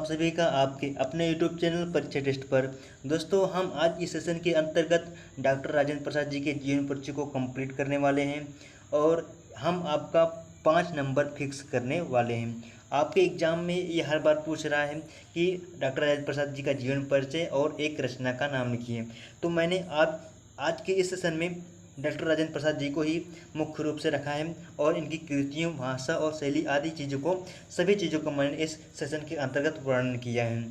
आप सभी का आपके अपने YouTube चैनल परीक्षा टेस्ट पर। दोस्तों, हम आज इस सेशन के अंतर्गत डॉक्टर राजेंद्र प्रसाद जी के जीवन परिचय को कंप्लीट करने वाले हैं और हम आपका 5 नंबर फिक्स करने वाले हैं। आपके एग्जाम में ये हर बार पूछ रहा है कि डॉक्टर राजेंद्र प्रसाद जी का जीवन परिचय और एक रचना का नाम लिखिए। तो मैंने आज के इस सेशन में डॉक्टर राजेंद्र प्रसाद जी को ही मुख्य रूप से रखा है और इनकी कृतियों, भाषा और शैली आदि सभी चीज़ों को मैंने इस सेशन के अंतर्गत वर्णन किया है।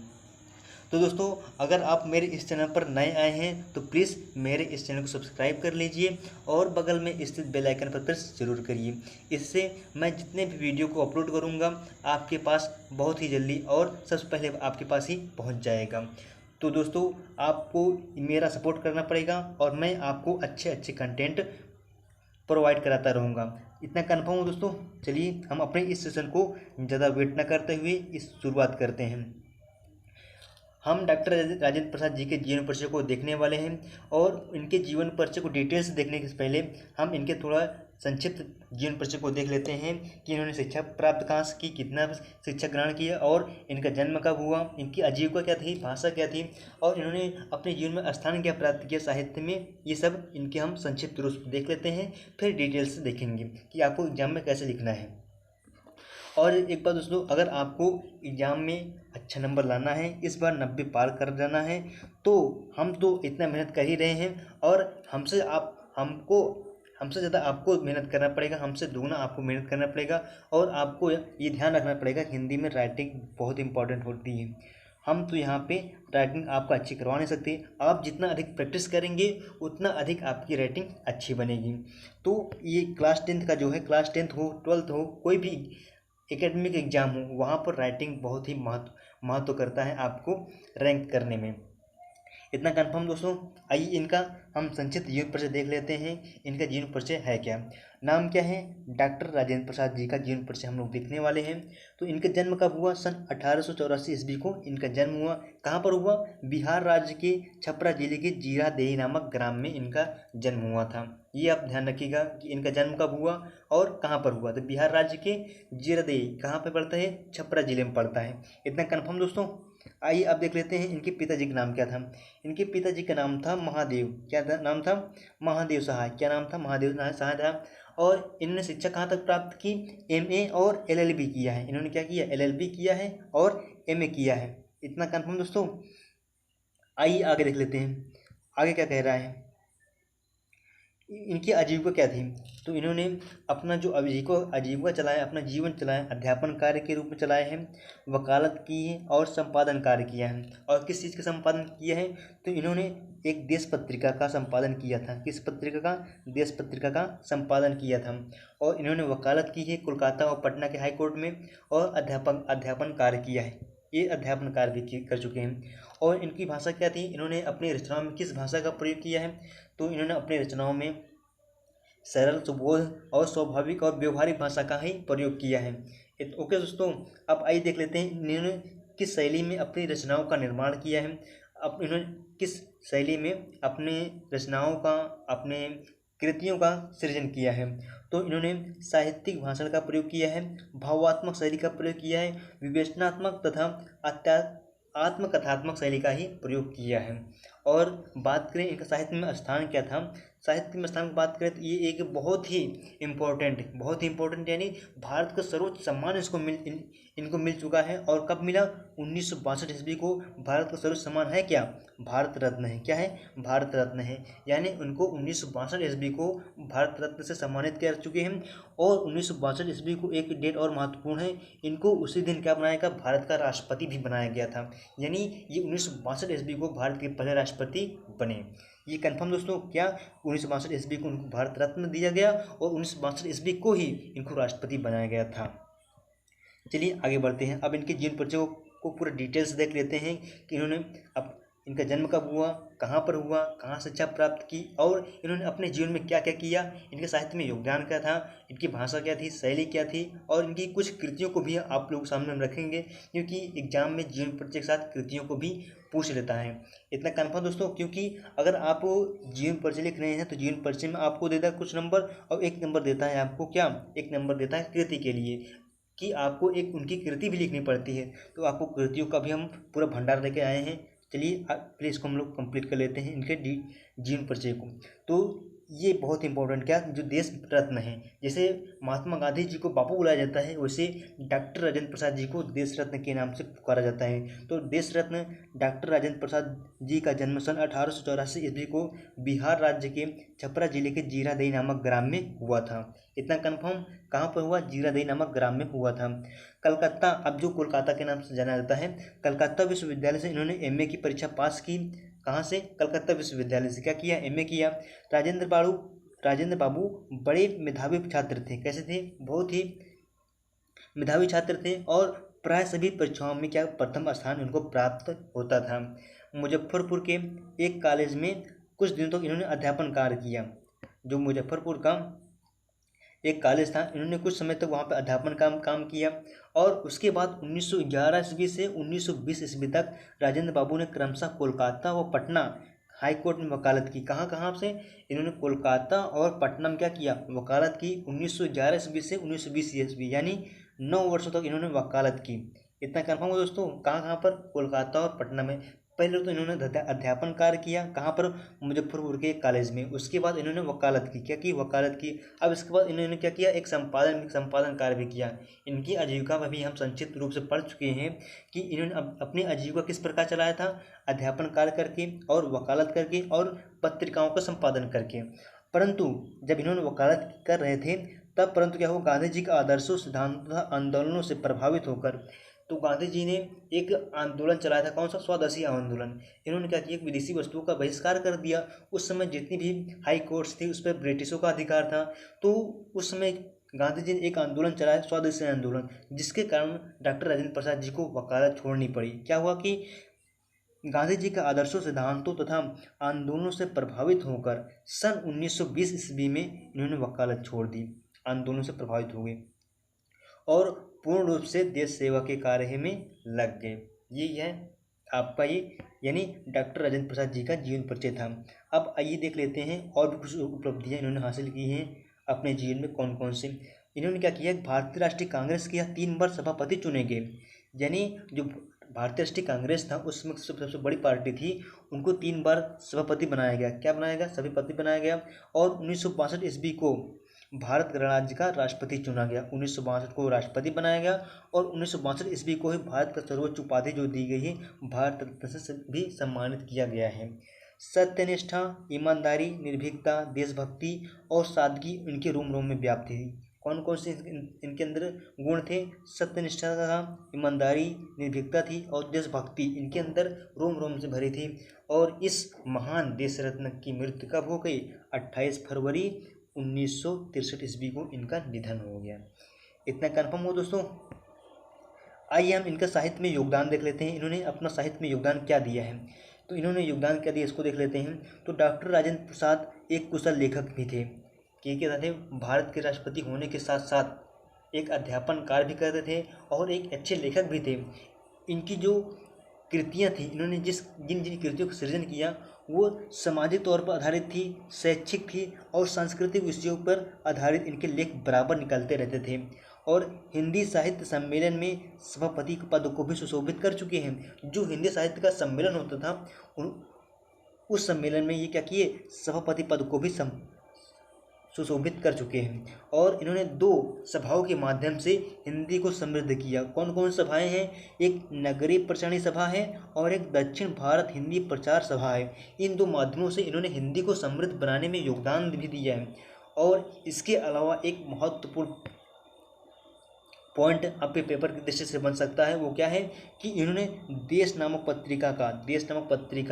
तो दोस्तों, अगर आप मेरे इस चैनल पर नए आए हैं तो प्लीज़ मेरे इस चैनल को सब्सक्राइब कर लीजिए और बगल में स्थित बेल आइकन पर प्रेस जरूर करिए। इससे मैं जितने भी वीडियो को अपलोड करूंगा आपके पास बहुत ही जल्दी और सबसे पहले आपके पास ही पहुंच जाएगा। तो दोस्तों, आपको मेरा सपोर्ट करना पड़ेगा और मैं आपको अच्छे अच्छे कंटेंट प्रोवाइड कराता रहूँगा। इतना कन्फर्म हो दोस्तों। चलिए हम अपने इस सेशन को ज़्यादा वेट न करते हुए इस शुरुआत करते हैं। हम डॉक्टर राजेंद्र प्रसाद जी के जीवन परिचय को देखने वाले हैं और इनके जीवन परिचय को डिटेल से देखने से पहले हम इनके थोड़ा संक्षिप्त जीवन परिचय को देख लेते हैं कि इन्होंने शिक्षा प्राप्त कहाँ से की, कितना शिक्षा ग्रहण किया और इनका जन्म कब हुआ, इनकी आजीविका क्या थी, भाषा क्या थी और इन्होंने अपने जीवन में स्थान क्या प्राप्त किया साहित्य में। ये सब इनके हम संक्षिप्त रूप से देख लेते हैं, फिर डिटेल से देखेंगे कि आपको एग्जाम में कैसे लिखना है। और एक बात दोस्तों, अगर आपको एग्ज़ाम में अच्छा नंबर लाना है, इस बार 90 पार कर जाना है, तो हम तो इतना मेहनत कर ही रहे हैं और हमसे ज़्यादा आपको मेहनत करना पड़ेगा, हमसे दुगना आपको मेहनत करना पड़ेगा। और आपको ये ध्यान रखना पड़ेगा हिंदी में राइटिंग बहुत इंपॉर्टेंट होती है। हम तो यहाँ पे राइटिंग आपको अच्छी करवा नहीं सकते। आप जितना अधिक प्रैक्टिस करेंगे उतना अधिक आपकी राइटिंग अच्छी बनेगी। तो ये क्लास 10th का जो है, क्लास 10th हो, 12th हो, कोई भी एकेडमिक एग्जाम हो, वहाँ पर राइटिंग बहुत ही महत्व करता है आपको रैंक करने में। इतना कंफर्म दोस्तों। आइए इनका हम संक्षिप्त जीवन परिचय देख लेते हैं। इनका जीवन परिचय है क्या, नाम क्या है। डॉक्टर राजेंद्र प्रसाद जी का जीवन परिचय हम लोग देखने वाले हैं। तो इनका जन्म कब हुआ, सन 1884 ईस्वी को इनका जन्म हुआ। कहाँ पर हुआ, बिहार राज्य के छपरा जिले के जीरादेई नामक ग्राम में इनका जन्म हुआ था। ये आप ध्यान रखिएगा कि इनका जन्म कब हुआ और कहाँ पर हुआ। तो बिहार राज्य के जीरादेई कहाँ पर पड़ता है, छपरा जिले में पड़ता है। इतना कन्फर्म दोस्तों। आइए अब देख लेते हैं इनके पिताजी का नाम क्या था। इनके पिताजी का नाम था महादेव। क्या नाम था, महादेव सहाय। क्या नाम था, महादेव सहाय था। और इन्होंने शिक्षा कहाँ तक प्राप्त की, MA और LLB किया है। इन्होंने क्या किया, LLB किया है और MA किया है। इतना कन्फर्म दोस्तों। आइए आगे देख लेते हैं आगे क्या कह रहा है। इनकी आजीविका क्या थी। तो इन्होंने अपना जो आजीविका चलाया, अपना जीवन चलाया, अध्यापन कार्य के रूप में चलाया है, वकालत की है और संपादन कार्य किया है। और किस चीज़ का संपादन किया है, तो इन्होंने एक देश पत्रिका का संपादन किया था। किस पत्रिका का, देश पत्रिका का संपादन किया था। और इन्होंने वकालत की है कोलकाता और पटना के हाई कोर्ट में और अध्यापन कार्य किया है। ये अध्यापन कार्य भी कर चुके हैं। और इनकी भाषा क्या थी, इन्होंने अपनी रचनाओं में किस भाषा का प्रयोग किया है, तो इन्होंने अपनी रचनाओं में सरल, सुबोध और स्वाभाविक और व्यवहारिक भाषा का ही प्रयोग किया है। ओके दोस्तों, अब आइए देख लेते हैं इन्होंने किस शैली में अपनी रचनाओं का निर्माण किया है। अब इन्होंने किस शैली में अपने रचनाओं का, अपने कृतियों का सृजन किया है। तो इन्होंने साहित्यिक भाषण का प्रयोग किया है, भावात्मक शैली का प्रयोग किया है, विवेचनात्मक तथा आत्मकथात्मक शैली का ही प्रयोग किया है। और बात करें इनका साहित्य में स्थान क्या था, साहित्य में स्थान की बात करें तो ये एक बहुत ही इम्पोर्टेंट यानी भारत का सर्वोच्च सम्मान इनको मिल चुका है। और कब मिला, 1962 ईस्वी को। भारत का सर्वोच्च सम्मान है क्या, भारत रत्न है। क्या है, भारत रत्न है। यानी उनको 1962 ईस्वी को भारत रत्न से सम्मानित कर चुके हैं। और 1962 ईस्वी को एक डेट और महत्वपूर्ण है, इनको उसी दिन क्या बनाया गया, भारत का राष्ट्रपति भी बनाया गया था। यानी ये 1962 ईस्वी को भारत के पहले राष्ट्रपति बने। ये कंफर्म दोस्तों। क्या, 1962 ईस्वी को उनको भारत रत्न दिया गया और 1962 ईस्वी को ही इनको राष्ट्रपति बनाया गया था। चलिए आगे बढ़ते हैं। अब इनके जीवन परिचय को पूरा डिटेल्स देख लेते हैं कि इन्होंने अब इनका जन्म कब हुआ, कहाँ पर हुआ, कहाँ शिक्षा प्राप्त की और इन्होंने अपने जीवन में क्या क्या किया, इनके साहित्य में योगदान क्या था, इनकी भाषा क्या थी, शैली क्या थी और इनकी कुछ कृतियों को भी आप लोग सामने हम रखेंगे, क्योंकि एग्जाम में जीवन परिचय के साथ कृतियों को भी पूछ लेता है। इतना कन्फर्म दोस्तों, क्योंकि अगर आप जीवन परिचय लिख रहे हैं तो जीवन परिचय में आपको देता है कुछ नंबर और एक नंबर देता है आपको क्या, एक नंबर देता है कृति के लिए। कि आपको एक उनकी कृति भी लिखनी पड़ती है। तो आपको कृतियों का भी हम पूरा भंडार लेके आए हैं। चलिए पहले इसको हम लोग कंप्लीट कर लेते हैं, इनके जीवन परिचय को। तो ये बहुत इंपॉर्टेंट, क्या जो देश रत्न है, जैसे महात्मा गांधी जी को बापू बुलाया जाता है, वैसे डॉक्टर राजेंद्र प्रसाद जी को देश रत्न के नाम से पुकारा जाता है। तो देश रत्न डॉक्टर राजेंद्र प्रसाद जी का जन्म सन 1884 ईस्वी को बिहार राज्य के छपरा जिले के जीरादेई नामक ग्राम में हुआ था। इतना कंफर्म, कहाँ पर हुआ? जीरादेई नामक ग्राम में हुआ था। कलकत्ता, अब जो कोलकाता के नाम से जाना जाता है, कलकत्ता विश्वविद्यालय से इन्होंने एमए की परीक्षा पास की। कहाँ से? कलकत्ता विश्वविद्यालय से। क्या किया? एमए किया। राजेंद्र बाबू बड़े मेधावी छात्र थे। कैसे थे? बहुत ही मेधावी छात्र थे और प्राय सभी परीक्षाओं में क्या प्रथम स्थान उनको प्राप्त होता था। मुजफ्फरपुर के एक कॉलेज में कुछ दिनों तक इन्होंने अध्यापन कार्य किया। जो मुजफ्फरपुर का एक कॉलेज था, इन्होंने कुछ समय तक वहाँ पर अध्यापन काम किया। और उसके बाद 1911 ईस्वी से 1920 ईस्वी तक राजेंद्र बाबू ने क्रमशः कोलकाता व पटना हाई कोर्ट में वकालत की। कहाँ से? इन्होंने कोलकाता और पटना में क्या किया? वकालत की। 1911 ईस्वी से 1920 ईस्वी, यानी 9 वर्षों तक इन्होंने वकालत की। इतना कन्फर्म हो दोस्तों? कहाँ पर? कोलकाता और पटना में। पहले तो इन्होंने अध्यापन कार्य किया। कहाँ पर? मुजफ्फरपुर के कॉलेज में। उसके बाद इन्होंने वकालत की। क्या की? वकालत की। अब इसके बाद इन्होंने क्या किया? एक संपादन कार्य भी किया। इनकी आजीविका में भी हम संक्षिप्त रूप से पढ़ चुके हैं कि इन्होंने अपनी आजीविका किस प्रकार चलाया था? अध्यापन कार्य करके और वकालत करके और पत्रिकाओं का संपादन करके। परंतु जब इन्होंने वकालत कर रहे थे तब परंतु क्या हो, गांधी जी का आदर्शों, सिद्धांतों तथा आंदोलनों से प्रभावित होकर तो गांधी जी ने एक आंदोलन चलाया था। कौन सा? स्वदेशी आंदोलन। इन्होंने क्या किया? विदेशी वस्तुओं का बहिष्कार कर दिया। उस समय जितनी भी हाई कोर्ट्स थी उस पर ब्रिटिशों का अधिकार था। तो उस समय गांधी जी ने एक आंदोलन चलाया, स्वदेशी आंदोलन, जिसके कारण डॉक्टर राजेंद्र प्रसाद जी को वकालत छोड़नी पड़ी। क्या हुआ कि गांधी जी का आदर्शों, सिद्धांतों तथा आंदोलनों से प्रभावित होकर सन 1920 ईस्वी में इन्होंने वकालत छोड़ दी, आंदोलन से प्रभावित हो गए और पूर्ण रूप से देश सेवा के कार्य में लग गए। ये है आपका ये यानी डॉक्टर राजेंद्र प्रसाद जी का जीवन परिचय था। अब आइए देख लेते हैं और भी कुछ उपलब्धियां इन्होंने हासिल की हैं अपने जीवन में। कौन कौन से? इन्होंने क्या किया? भारतीय राष्ट्रीय कांग्रेस के 3 बार सभापति चुने गए। यानी जो भारतीय राष्ट्रीय कांग्रेस था उसमें सबसे बड़ी पार्टी थी, उनको 3 बार सभापति बनाया गया। क्या बनाया गया? सभापति बनाया गया। और 1962 ईस्वी को भारत गणराज्य का राष्ट्रपति चुना गया। 1962 को राष्ट्रपति बनाया गया और 1962 ईस्वी को ही भारत का सर्वोच्च उपाधि जो दी गई है भारत रत्न से भी सम्मानित किया गया है। सत्यनिष्ठा, ईमानदारी, निर्भीकता, देशभक्ति और सादगी इनके रोम रोम में व्याप्त थी। कौन कौन से इनके अंदर गुण थे? सत्यनिष्ठा था, ईमानदारी, निर्भीकता थी और देशभक्ति इनके अंदर रोम रोम से भरी थी। और इस महान देश रत्न की मृत्यु कब हो गई? 28 फरवरी 1963 ईस्वी को इनका निधन हो गया। इतना कन्फर्म हो दोस्तों? आइए हम इनका साहित्य में योगदान देख लेते हैं। इन्होंने अपना साहित्य में योगदान क्या दिया है, तो इन्होंने योगदान क्या दिया इसको देख लेते हैं। तो डॉक्टर राजेंद्र प्रसाद एक कुशल लेखक भी थे। क्या थे? भारत के राष्ट्रपति होने के साथ साथ एक अध्यापन कार्य भी करते थे और एक अच्छे लेखक भी थे। इनकी जो कृतियाँ थी, इन्होंने जिन जिन कृतियों का सृजन किया वो सामाजिक तौर पर आधारित थी, शैक्षिक थी और सांस्कृतिक विषयों पर आधारित इनके लेख बराबर निकलते रहते थे। और हिंदी साहित्य सम्मेलन में सभापति के पद को भी सुशोभित कर चुके हैं। जो हिंदी साहित्य का सम्मेलन होता था उस सम्मेलन में ये क्या किए? सभापति पद को भी सुशोभित कर चुके हैं। और इन्होंने 2 सभाओं के माध्यम से हिंदी को समृद्ध किया। कौन कौन सभाएं हैं? एक नगरीय प्रचारणी सभा है और एक दक्षिण भारत हिंदी प्रचार सभा है। इन 2 माध्यमों से इन्होंने हिंदी को समृद्ध बनाने में योगदान भी दिया है। और इसके अलावा एक महत्वपूर्ण पॉइंट आपके पेपर की दृष्टि से बन सकता है, वो क्या है कि इन्होंने देश नामक पत्रिका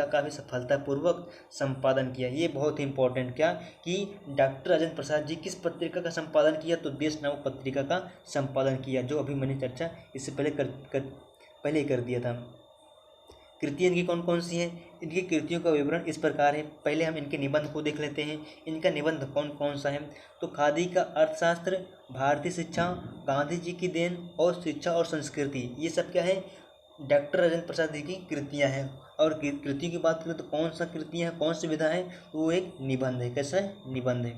का भी सफलतापूर्वक संपादन किया। ये बहुत ही इंपॉर्टेंट, क्या कि डॉक्टर राजेंद्र प्रसाद जी किस पत्रिका का संपादन किया? तो देश नामक पत्रिका का संपादन किया, जो अभी मैंने चर्चा इससे पहले कर दिया था। कृतियाँ इनकी कौन कौन सी हैं? इनकी कृतियों का विवरण इस प्रकार है। पहले हम इनके निबंध को देख लेते हैं। इनका निबंध कौन कौन सा है? तो खादी का अर्थशास्त्र, भारतीय शिक्षा, गांधी जी की देन और शिक्षा और संस्कृति, ये सब क्या है? डॉक्टर राजेंद्र प्रसाद जी की कृतियाँ हैं। और कृतियों की बात करें तो कौन सा कृतियाँ हैं, कौन सी विधा है? तो वो एक निबंध है। कैसा है? निबंध है।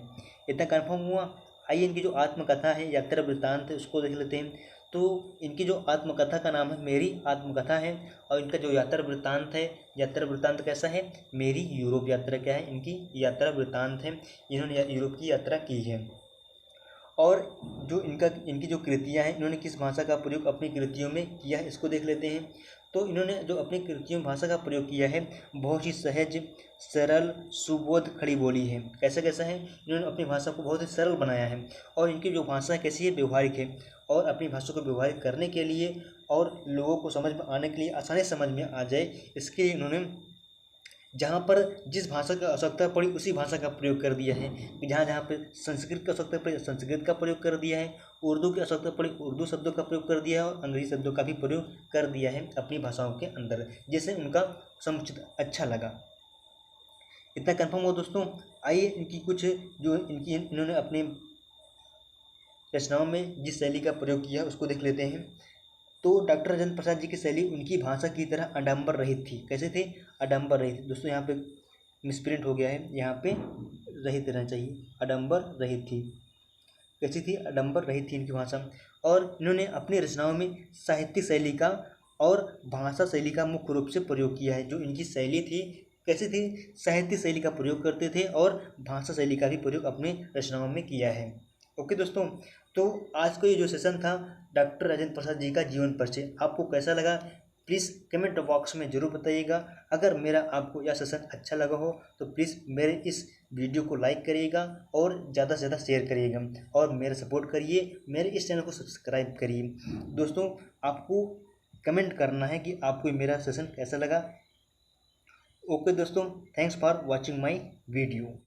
इतना कन्फर्म हुआ। आइए इनकी जो आत्मकथा है, यात्रा वृत्तांत है, उसको देख लेते हैं। तो इनकी जो आत्मकथा का नाम है मेरी आत्मकथा है, और इनका जो यात्रा वृत्तांत है, यात्रा वृत्तांत कैसा है, मेरी यूरोप यात्रा क्या है, इनकी यात्रा वृत्तांत है, इन्होंने यूरोप की यात्रा की है। और जो इनकी जो कृतियाँ हैं, इन्होंने किस भाषा का प्रयोग अपनी कृतियों में किया है, इसको देख लेते हैं। तो इन्होंने जो अपनी कृतियों में भाषा का प्रयोग किया है, बहुत ही सहज, सरल, सुबोध खड़ी बोली है। कैसा कैसा है, इन्होंने अपनी भाषा को बहुत ही सरल बनाया है, और इनकी जो भाषा कैसी है, व्यवहारिक है, और अपनी भाषा को व्यवहारिक करने के लिए और लोगों को समझ में आने के लिए, आसानी समझ में आ जाए, इसके लिए इन्होंने जहाँ पर जिस भाषा की आवश्यकता पड़ी उसी भाषा का प्रयोग कर दिया है, कि जहाँ जहाँ पर संस्कृत की आवश्यकता पड़ी संस्कृत का प्रयोग कर दिया है, उर्दू की आवश्यकता पड़ी उर्दू शब्दों का प्रयोग कर दिया है, और अंग्रेजी शब्दों का भी प्रयोग कर दिया है अपनी भाषाओं के अंदर, जिससे उनका समुचित अच्छा लगा। इतना कन्फर्म हो दोस्तों। आइए इनकी कुछ जो इन्होंने अपने रचनाओं में जिस शैली का प्रयोग किया उसको देख लेते हैं। तो डॉक्टर राजेंद्र प्रसाद जी की शैली उनकी भाषा की तरह आडंबर रहित थी। कैसे थे, आडंबर रहित। दोस्तों यहाँ पे मिसप्रिंट हो गया है, यहाँ पे रहित रहना चाहिए, आडंबर रहित थी। कैसी थी, आडंबर रहित थी इनकी भाषा। और इन्होंने अपनी रचनाओं में साहित्य शैली का और भाषा शैली का मुख्य रूप से प्रयोग किया है। जो इनकी शैली थी, कैसी थी, साहित्य शैली का प्रयोग करते थे और भाषा शैली का भी प्रयोग अपने रचनाओं में किया है। ओके दोस्तों, तो आज का ये जो सेशन था डॉक्टर राजेंद्र प्रसाद जी का जीवन परिचय, आपको कैसा लगा प्लीज़ कमेंट बॉक्स में ज़रूर बताइएगा। अगर मेरा आपको यह सेशन अच्छा लगा हो तो प्लीज़ मेरे इस वीडियो को लाइक करिएगा और ज़्यादा से ज़्यादा शेयर करिएगा, और मेरा सपोर्ट करिए, मेरे इस चैनल को सब्सक्राइब करिए। दोस्तों आपको कमेंट करना है कि आपको मेरा सेशन कैसा लगा। ओके दोस्तों, thanks for watching my video.